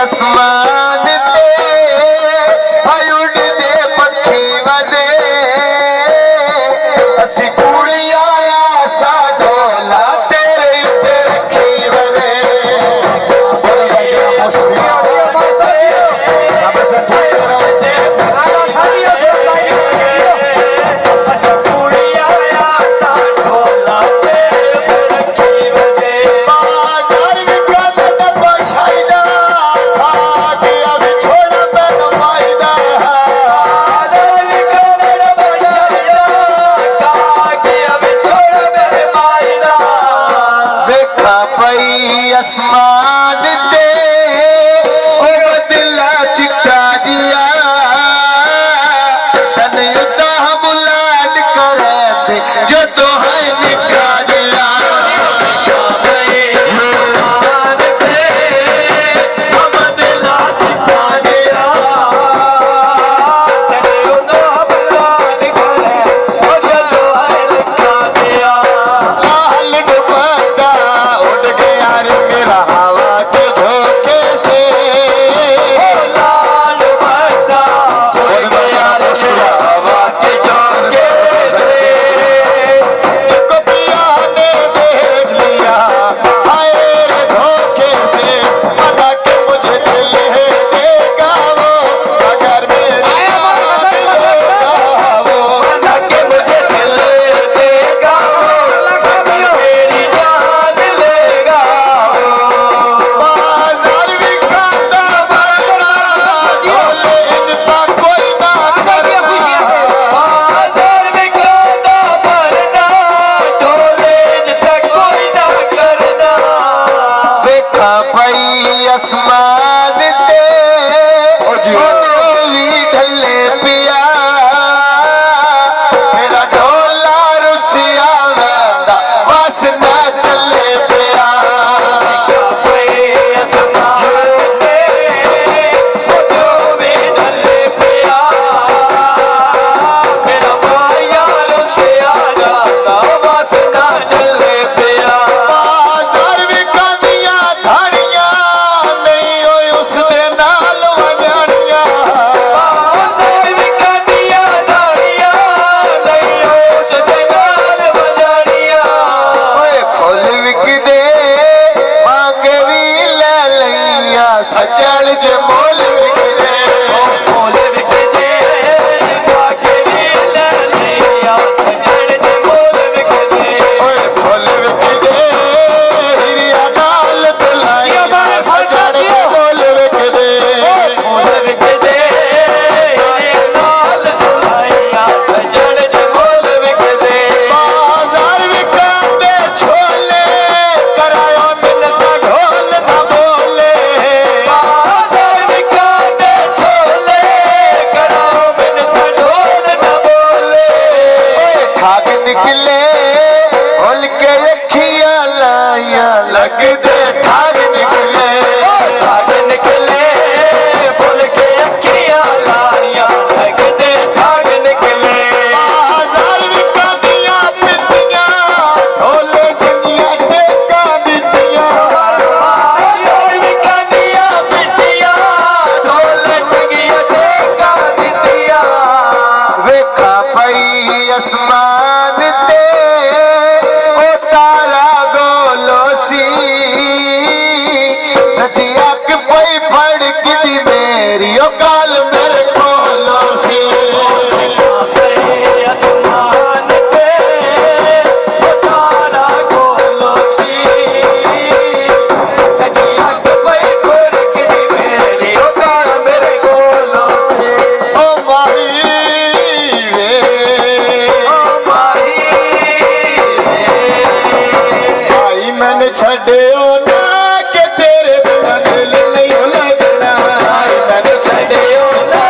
आसमान ते उड़दे पक्षी वदे असी कुड़ियां आसा ढोला तेरे उत्ते रखी वदे आसमान ते ओ बदला चिट्टा जिया तन युद्ध हम लाड करे जो तो है निका जिया आसमान ते भी ढले पिया मेरा ढोला रुसिया वेंदा बस ना चले पिया सजल जे मोल विकदे मोल विकदे बाके भी ले लिया सजल जे मोल विकदे ओए फूल विकदे हिरिया डाल दुलाइया सजल जे मोल विकदे फूल विकदे हिरिया डाल दुलाइया सजल जे मोल विकदे बाजार विकदे छोले करायो मिलता ढोल ना बोले निकले होल के अखियां लाया लग दे ठाग निकले बोल के अखियां लाया लग दे ठाग निकले बाजार विका दिया पितियां ढोले चंगिया टेका दितियां बाजार विका दिया पितियां ढोले चंगिया टेका दितियां वेखा पई आसमान ते ओ तारा गोलोसी सची अख पई फड़कदी मेरी ओ काल मेरे कोलोसी आसमान ते ओ तारा गोलोसी सची अख पई फड़कदी मेरी ओ काल मेरे कोलोसी ओ माही मैंने छड़ियो ना के तेरे बिना दिल नहीं लगना मैंने छड़ियो ना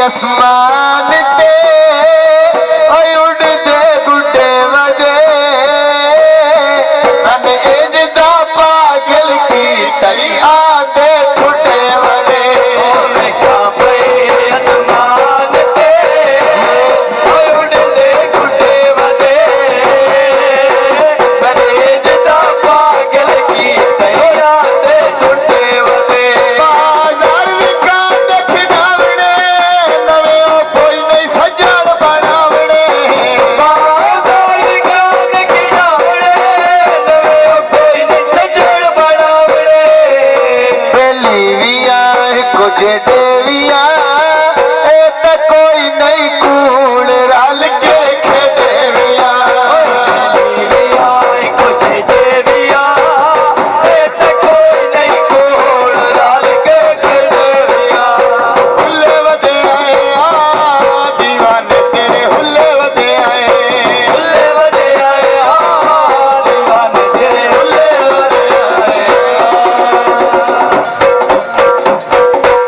आसमान